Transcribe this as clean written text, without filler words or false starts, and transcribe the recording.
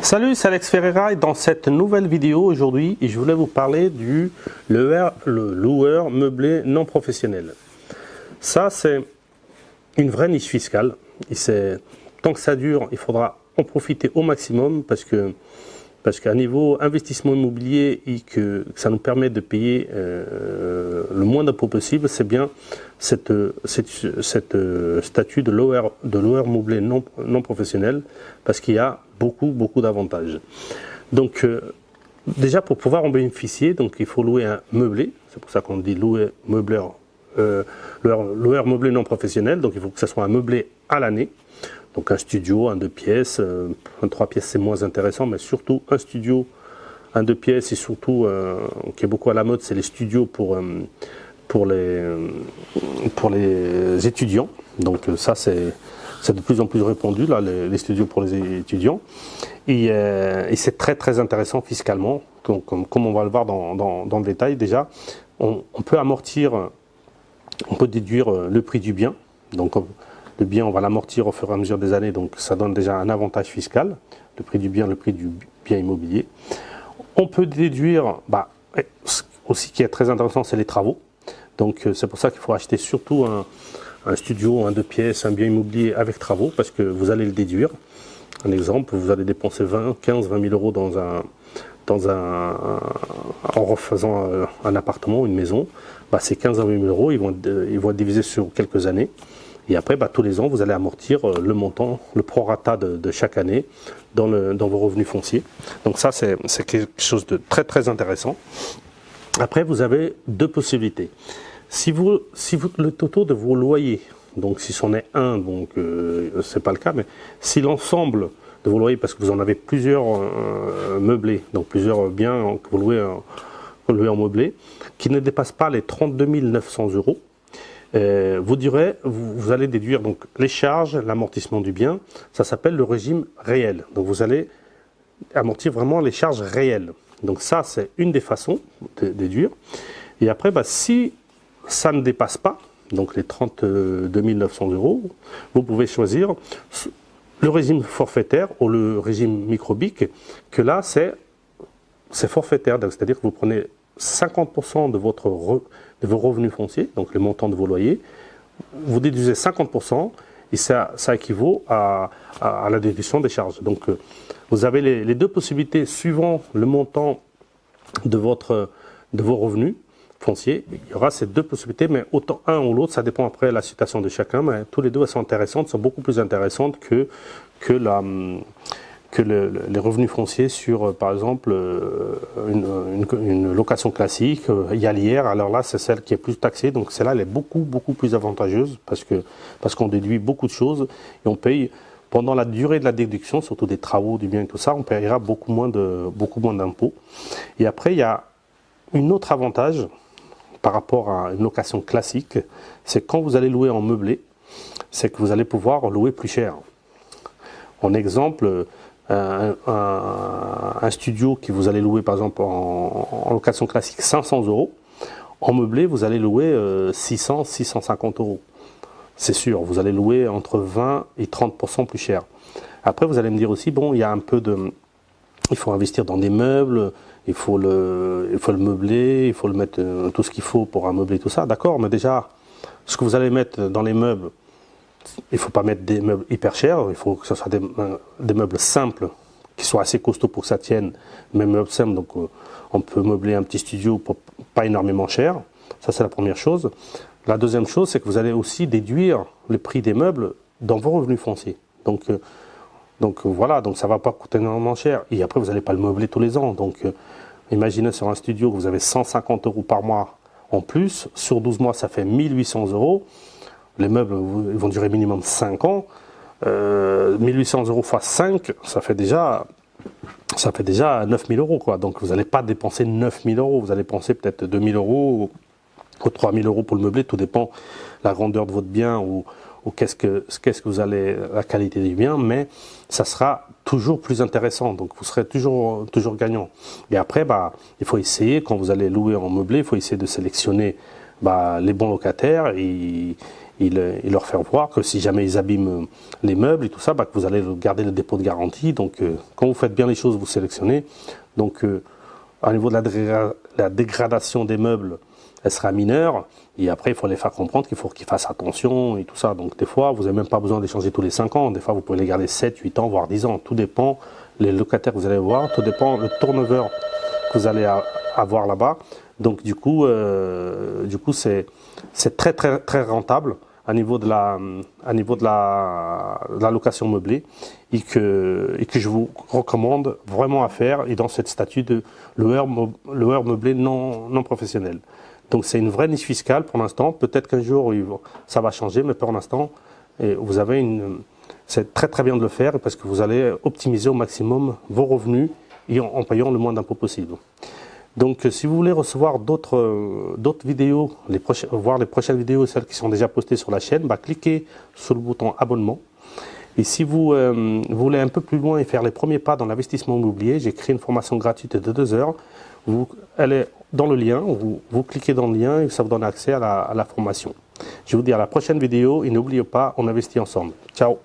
Salut, c'est Alex Ferreira et dans cette nouvelle vidéo aujourd'hui, je voulais vous parler du loueur meublé non professionnel. Ça, c'est une vraie niche fiscale. Tant que ça dure, il faudra en profiter au maximum parce qu'à niveau investissement immobilier et que ça nous permet de payer le moins d'impôts possible, c'est bien cette statut de loueur meublé non professionnel parce qu'il y a beaucoup d'avantages. Donc déjà pour pouvoir en bénéficier, donc il faut louer un meublé, c'est pour ça qu'on dit loueur meublé non professionnel, donc il faut que ce soit un meublé à l'année. Donc un studio, un 2 pièces, un 3 pièces c'est moins intéressant, mais surtout un studio, un 2 pièces et surtout, qui est beaucoup à la mode, c'est les studios pour les étudiants. Donc ça c'est de plus en plus répandu, là, les studios pour les étudiants. Et c'est très intéressant fiscalement, comme on va le voir dans le détail déjà. On peut amortir, on peut déduire le prix du bien. Donc le bien, on va l'amortir au fur et à mesure des années, donc ça donne déjà un avantage fiscal, le prix du bien immobilier. On peut déduire, aussi qui est très intéressant, c'est les travaux. Donc c'est pour ça qu'il faut acheter surtout un studio, un 2 pièces, un bien immobilier avec travaux, parce que vous allez le déduire. Un exemple, vous allez dépenser 15 000 euros en refaisant un appartement, une maison. Ces 15 000 euros, ils vont être divisés sur quelques années. Et après, tous les ans, vous allez amortir le montant, le prorata de chaque année dans vos revenus fonciers. Donc ça, c'est quelque chose de très intéressant. Après, vous avez deux possibilités. Si le taux de vos loyers, donc si c'en est un, donc c'est pas le cas, mais si l'ensemble de vos loyers, parce que vous en avez plusieurs meublés, donc plusieurs biens que vous louez en meublé, qui ne dépassent pas les 32 900 euros, vous allez déduire donc les charges, l'amortissement du bien, ça s'appelle le régime réel. Donc vous allez amortir vraiment les charges réelles. Donc ça, c'est une des façons de déduire. Et après, si ça ne dépasse pas, donc les 32 900 euros, vous pouvez choisir le régime forfaitaire ou le régime microbique, que là, c'est forfaitaire. C'est-à-dire que vous prenez 50% de vos revenus fonciers, donc le montant de vos loyers, vous déduisez 50% et ça équivaut à la déduction des charges. Donc vous avez les deux possibilités suivant le montant de vos revenus fonciers. Il y aura ces deux possibilités, mais autant un ou l'autre, ça dépend après de la situation de chacun, mais tous les deux elles sont intéressantes, sont beaucoup plus intéressantes que les revenus fonciers sur, par exemple, une location classique, yalière. Alors là, c'est celle qui est plus taxée, donc celle-là, elle est beaucoup plus avantageuse parce qu'on déduit beaucoup de choses et on paye, pendant la durée de la déduction, surtout des travaux, du bien et tout ça, on paiera beaucoup moins d'impôts. Et après, il y a un autre avantage par rapport à une location classique, c'est quand vous allez louer en meublé, c'est que vous allez pouvoir louer plus cher. En exemple, un studio qui vous allez louer par exemple en location classique 500 euros, en meublé vous allez louer 650 euros. C'est sûr, vous allez louer entre 20 et 30% plus cher. Après vous allez me dire aussi, bon, il y a il faut investir dans des meubles, il faut le meubler, il faut le mettre tout ce qu'il faut pour ameubler tout ça, d'accord, mais déjà ce que vous allez mettre dans les meubles, il ne faut pas mettre des meubles hyper chers, il faut que ce soit des meubles simples, qui soient assez costauds pour que ça tienne, même meubles simples, donc on peut meubler un petit studio pour pas énormément cher, ça c'est la première chose. La deuxième chose, c'est que vous allez aussi déduire le prix des meubles dans vos revenus fonciers. Donc voilà, donc ça ne va pas coûter énormément cher, et après vous n'allez pas le meubler tous les ans, donc imaginez sur un studio que vous avez 150 euros par mois en plus, sur 12 mois ça fait 1800 euros. Les meubles ils vont durer minimum 5 ans. 1800 euros x 5, ça fait déjà 9000 euros, quoi. Donc vous n'allez pas dépenser 9000 euros, vous allez dépenser peut-être 2000 euros ou 3000 euros pour le meubler, tout dépend de la grandeur de votre bien ou qu'est-ce que vous allez, la qualité du bien, mais ça sera toujours plus intéressant, donc vous serez toujours gagnant. Et après, il faut essayer, quand vous allez louer en meublé, il faut essayer de sélectionner les bons locataires, il leur fait voir que si jamais ils abîment les meubles et tout ça, que vous allez garder le dépôt de garantie. Donc, quand vous faites bien les choses, vous sélectionnez. Donc, au niveau de la dégradation des meubles, elle sera mineure. Et après, il faut les faire comprendre qu'il faut qu'ils fassent attention et tout ça. Donc, des fois, vous n'avez même pas besoin de les changer tous les 5 ans. Des fois, vous pouvez les garder 7, 8 ans, voire 10 ans. Tout dépend les locataires que vous allez voir. Tout dépend le turnover que vous allez avoir là-bas. Donc, du coup, c'est très, très, très rentable à niveau de la location meublée et que je vous recommande vraiment à faire et dans cette statut de loueur meublé non professionnel. Donc c'est une vraie niche fiscale pour l'instant. Peut-être qu'un jour ça va changer, mais pour l'instant, c'est très très bien de le faire parce que vous allez optimiser au maximum vos revenus et en payant le moins d'impôts possible. Donc si vous voulez recevoir d'autres vidéos, voir les prochaines vidéos, celles qui sont déjà postées sur la chaîne, cliquez sur le bouton abonnement. Et si vous voulez un peu plus loin et faire les premiers pas dans l'investissement immobilier, j'ai créé une formation gratuite de 2 heures. Elle est dans le lien, vous cliquez dans le lien et ça vous donne accès à la formation. Je vous dis à la prochaine vidéo et n'oubliez pas, on investit ensemble. Ciao!